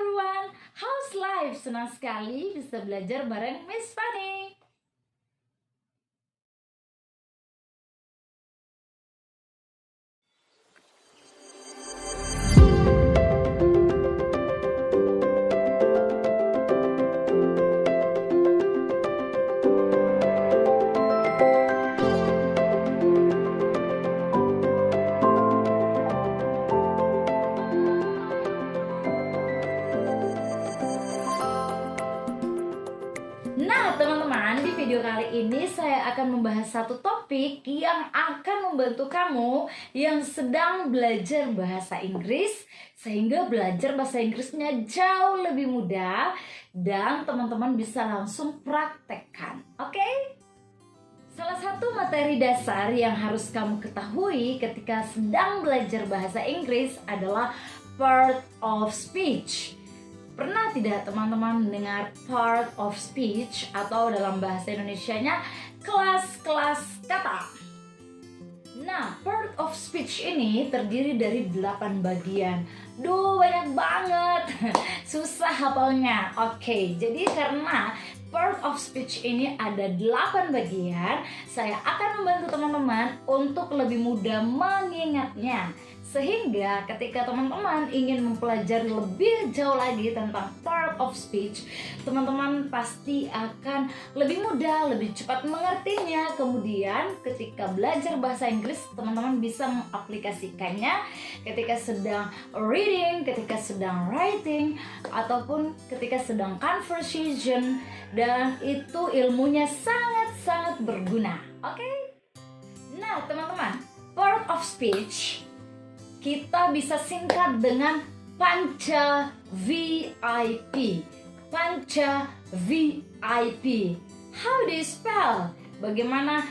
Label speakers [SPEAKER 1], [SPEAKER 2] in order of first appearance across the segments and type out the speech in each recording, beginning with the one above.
[SPEAKER 1] everyone, how's life? Senang sekali bisa belajar bareng Miss Fanny. Nah teman-teman, di video kali ini saya akan membahas satu topik yang akan membantu kamu yang sedang belajar bahasa Inggris, sehingga belajar bahasa Inggrisnya jauh lebih mudah dan teman-teman bisa langsung praktekkan. Oke? Salah satu materi dasar yang harus kamu ketahui ketika sedang belajar bahasa Inggris adalah part of speech. Pernah tidak teman-teman mendengar part of speech atau dalam bahasa Indonesianya kelas-kelas kata? Nah, part of speech ini terdiri dari 8 bagian. Duh, banyak banget. Susah hafalnya. Oke, jadi karena part of speech ini ada 8 bagian, saya akan membantu teman-teman untuk lebih mudah mengingatnya. Sehingga ketika teman-teman ingin mempelajari lebih jauh lagi tentang part of speech, teman-teman pasti akan lebih mudah, lebih cepat mengertinya. Kemudian ketika belajar bahasa Inggris, teman-teman bisa mengaplikasikannya ketika sedang reading, ketika sedang writing, ataupun ketika sedang conversation. Dan itu ilmunya sangat-sangat berguna. Oke? Nah teman-teman, part of speech kita bisa singkat dengan Panca VIP. Panca VIP. How do you spell? Bagaimana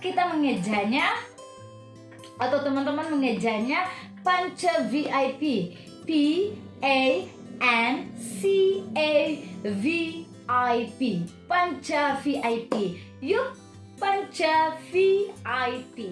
[SPEAKER 1] kita mengejanya? Atau teman-teman mengejanya Panca VIP. P-A-N-C-A-V-I-P. Panca VIP. Yuk, Panca VIP.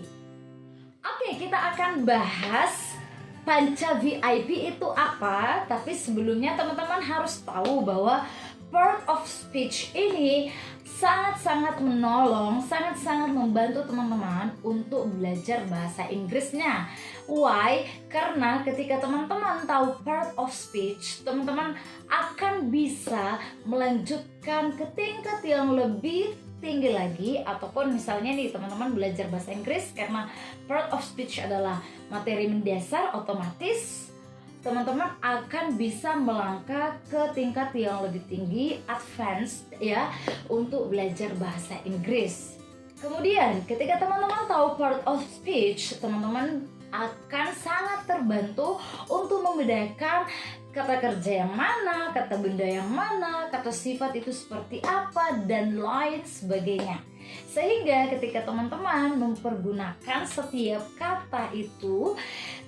[SPEAKER 1] Oke, kita akan bahas Panca VIP itu apa. Tapi sebelumnya teman-teman harus tahu bahwa part of speech ini sangat-sangat menolong, sangat-sangat membantu teman-teman untuk belajar bahasa Inggrisnya. Why? Karena ketika teman-teman tahu part of speech, teman-teman akan bisa melanjutkan ke tingkat yang lebih tinggi lagi. Ataupun misalnya nih teman-teman belajar bahasa Inggris karena part of speech adalah materi mendasar, otomatis teman-teman akan bisa melangkah ke tingkat yang lebih tinggi, advance ya, untuk belajar bahasa Inggris. Kemudian ketika teman-teman tahu part of speech, teman-teman akan sangat terbantu untuk membedakan kata kerja yang mana, kata benda yang mana, kata sifat itu seperti apa, dan lain sebagainya. Sehingga ketika teman-teman mempergunakan setiap kata itu,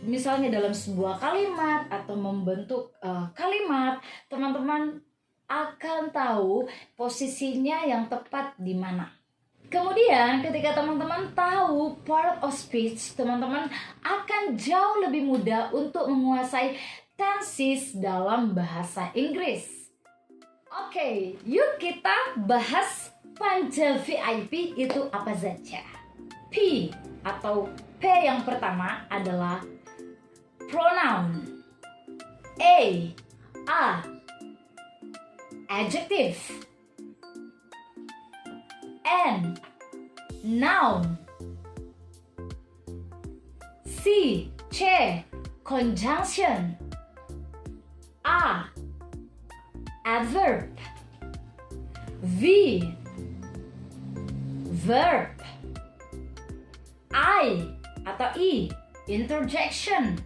[SPEAKER 1] misalnya dalam sebuah kalimat atau membentuk kalimat, teman-teman akan tahu posisinya yang tepat di mana. Kemudian ketika teman-teman tahu part of speech, teman-teman akan jauh lebih mudah untuk menguasai tenses dalam bahasa Inggris. Oke, yuk kita bahas Panca VIP itu apa saja. P atau P yang pertama adalah pronoun. A adjective. N noun. C conjunction. Adverb. V verb. I atau I interjection.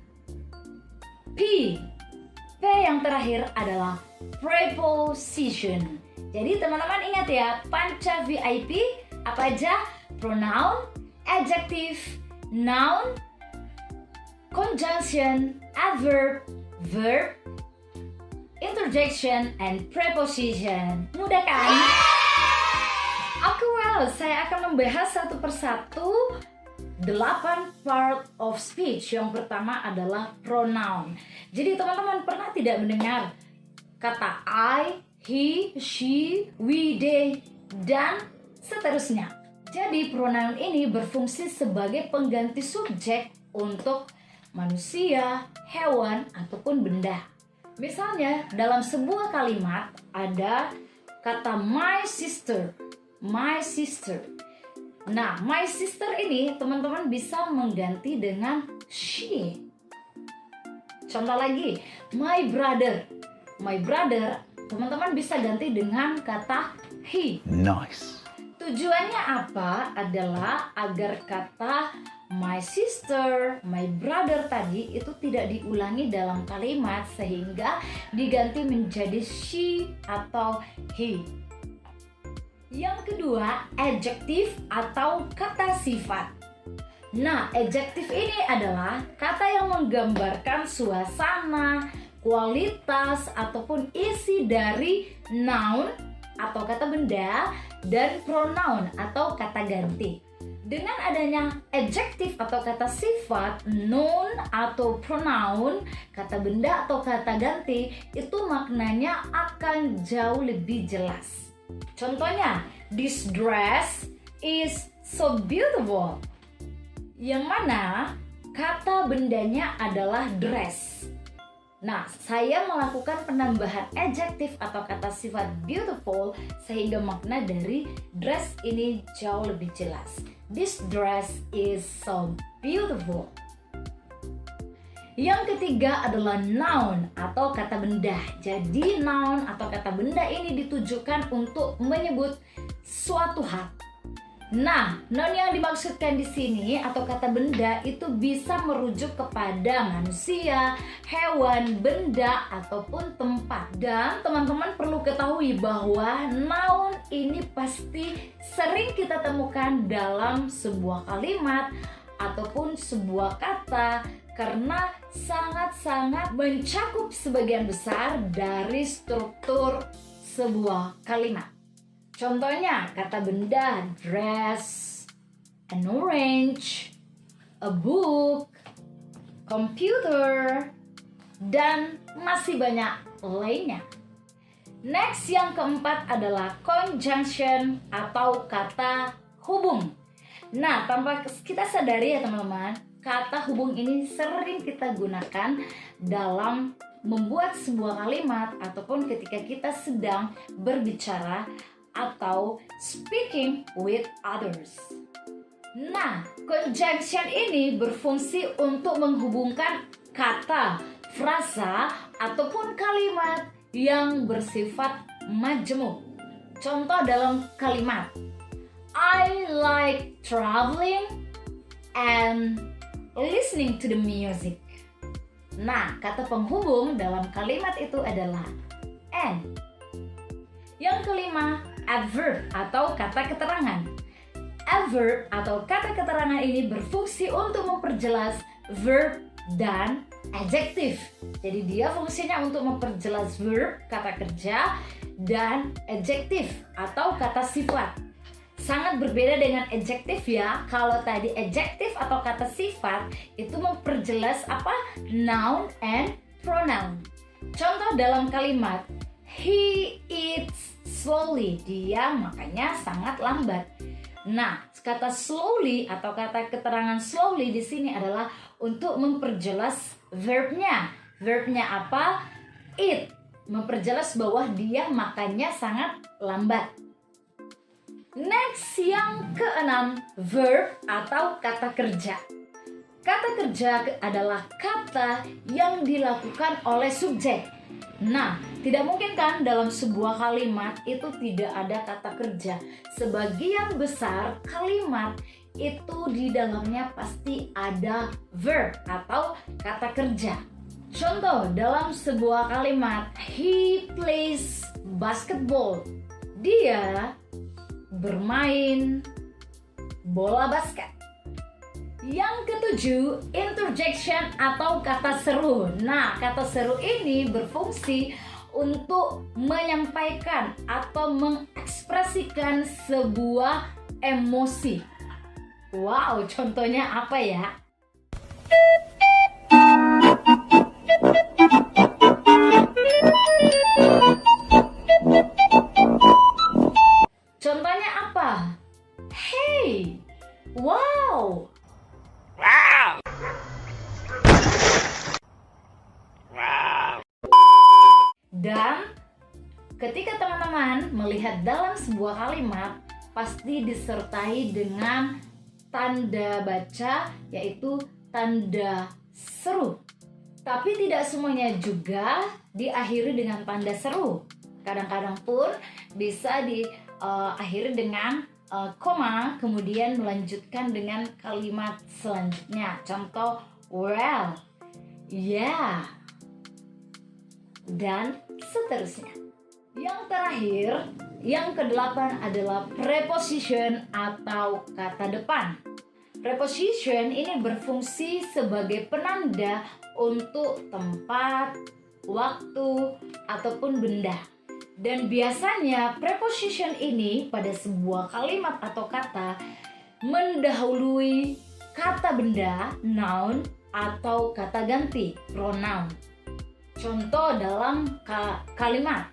[SPEAKER 1] P yang terakhir adalah preposition. Jadi teman-teman ingat ya, Panca VIP apa aja? Pronoun, adjective, noun, conjunction, adverb, verb, interjection, and preposition. Mudah kan? Oke, saya akan membahas satu persatu 8 part of speech. Yang pertama adalah pronoun. Jadi teman-teman pernah tidak mendengar kata I, he, she, we, they, dan seterusnya. Jadi pronoun ini berfungsi sebagai pengganti subjek untuk manusia, hewan, ataupun benda. Misalnya dalam sebuah kalimat ada kata my sister. My sister. Nah, my sister ini teman-teman bisa mengganti dengan she. Contoh lagi, my brother. My brother, teman-teman bisa ganti dengan kata he.
[SPEAKER 2] Nice.
[SPEAKER 1] Tujuannya apa? Adalah agar kata my sister, my brother tadi itu tidak diulangi dalam kalimat sehingga diganti menjadi she atau he. Yang kedua, adjektif atau kata sifat. Nah, adjektif ini adalah kata yang menggambarkan suasana, kualitas, ataupun isi dari noun atau kata benda dan pronoun atau kata ganti. Dengan adanya adjektif atau kata sifat, noun atau pronoun, kata benda atau kata ganti, itu maknanya akan jauh lebih jelas. Contohnya, this dress is so beautiful. Yang mana kata bendanya adalah dress. Nah, saya melakukan penambahan adjektif atau kata sifat beautiful sehingga makna dari dress ini jauh lebih jelas. This dress is so beautiful. Yang ketiga adalah noun atau kata benda. Jadi noun atau kata benda ini ditujukan untuk menyebut suatu hal. Nah, noun yang dimaksudkan di sini atau kata benda itu bisa merujuk kepada manusia, hewan, benda, ataupun tempat. Dan teman-teman perlu ketahui bahwa noun ini pasti sering kita temukan dalam sebuah kalimat ataupun sebuah kata karena sangat-sangat mencakup sebagian besar dari struktur sebuah kalimat. Contohnya kata benda dress, an orange, a book, computer, dan masih banyak lainnya. Next, yang keempat adalah conjunction atau kata hubung. Nah, tanpa kita sadari ya teman-teman, kata hubung ini sering kita gunakan dalam membuat sebuah kalimat ataupun ketika kita sedang berbicara atau speaking with others. Nah, conjunction ini berfungsi untuk menghubungkan kata, frasa, ataupun kalimat yang bersifat majemuk. Contoh dalam kalimat, I like traveling and listening to the music. Nah, kata penghubung dalam kalimat itu adalah and. Yang kelima, adverb atau kata keterangan. Adverb atau kata keterangan ini berfungsi untuk memperjelas verb dan adjektif. Jadi dia fungsinya untuk memperjelas verb, kata kerja, dan adjektif atau kata sifat. Sangat berbeda dengan adjektif ya. Kalau tadi adjektif atau kata sifat itu memperjelas apa? Noun and pronoun. Contoh dalam kalimat, he eats slowly. Dia makannya sangat lambat. Nah, kata slowly atau kata keterangan slowly di sini adalah untuk memperjelas verbnya. Verbnya apa? Eat. Memperjelas bahwa dia makannya sangat lambat. Next, yang keenam, verb atau kata kerja. Kata kerja adalah kata yang dilakukan oleh subjek. Nah, tidak mungkin kan dalam sebuah kalimat itu tidak ada kata kerja. Sebagian besar kalimat itu di dalamnya pasti ada verb atau kata kerja. Contoh dalam sebuah kalimat, he plays basketball. Dia bermain bola basket. Yang ketujuh, interjection atau kata seru. Nah, kata seru ini berfungsi untuk menyampaikan atau mengekspresikan sebuah emosi. Wow, contohnya apa ya? Dan ketika teman-teman melihat dalam sebuah kalimat, pasti disertai dengan tanda baca, yaitu tanda seru. Tapi tidak semuanya juga diakhiri dengan tanda seru. Kadang-kadang pun bisa diakhiri dengan koma, kemudian melanjutkan dengan kalimat selanjutnya. Contoh, well, yeah, dan seterusnya. Yang terakhir, yang ke-8 adalah preposition atau kata depan. Preposition ini berfungsi sebagai penanda untuk tempat, waktu, ataupun benda. Dan biasanya preposition ini pada sebuah kalimat atau kata mendahului kata benda, noun, atau kata ganti, pronoun. Contoh dalam kalimat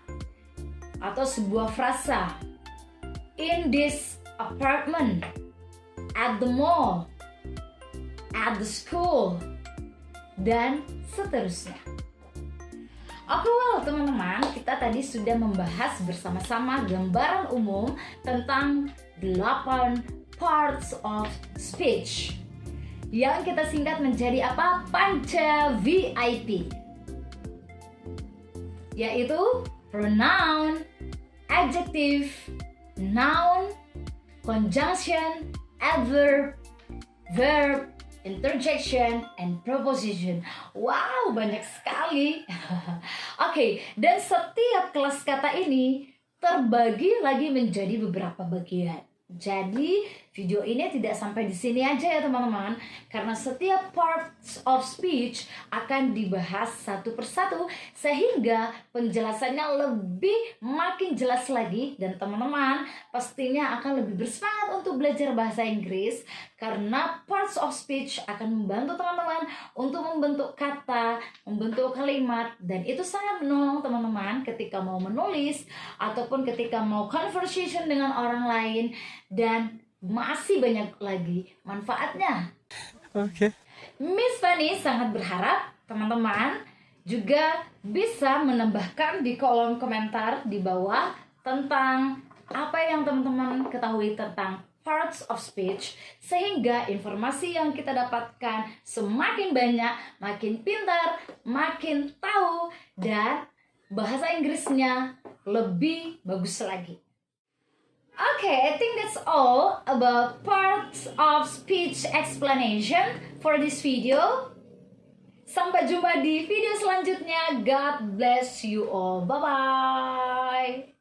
[SPEAKER 1] atau sebuah frasa, in this apartment, at the mall, at the school, dan seterusnya. Oke, teman-teman, kita tadi sudah membahas bersama-sama gambaran umum tentang 8 parts of speech yang kita singkat menjadi apa? Panca VIP, yaitu pronoun, adjective, noun, conjunction, adverb, verb, interjection, and preposition. Wow, banyak sekali. Oke, dan setiap kelas kata ini terbagi lagi menjadi beberapa bagian. Jadi video ini tidak sampai di sini aja ya teman-teman, karena setiap parts of speech akan dibahas satu persatu sehingga penjelasannya lebih makin jelas lagi, dan teman-teman pastinya akan lebih bersemangat untuk belajar bahasa Inggris karena parts of speech akan membantu teman-teman untuk membentuk kata, membentuk kalimat, dan itu sangat menolong teman-teman ketika mau menulis ataupun ketika mau conversation dengan orang lain, dan masih banyak lagi manfaatnya.
[SPEAKER 2] Oke.
[SPEAKER 1] Miss Fanny sangat berharap teman-teman juga bisa menambahkan di kolom komentar di bawah tentang apa yang teman-teman ketahui tentang parts of speech, sehingga informasi yang kita dapatkan semakin banyak, makin pintar, makin tahu, dan bahasa Inggrisnya lebih bagus lagi. Okay, I think that's all about parts of speech explanation for this video. Sampai jumpa di video selanjutnya. God bless you all. Bye-bye.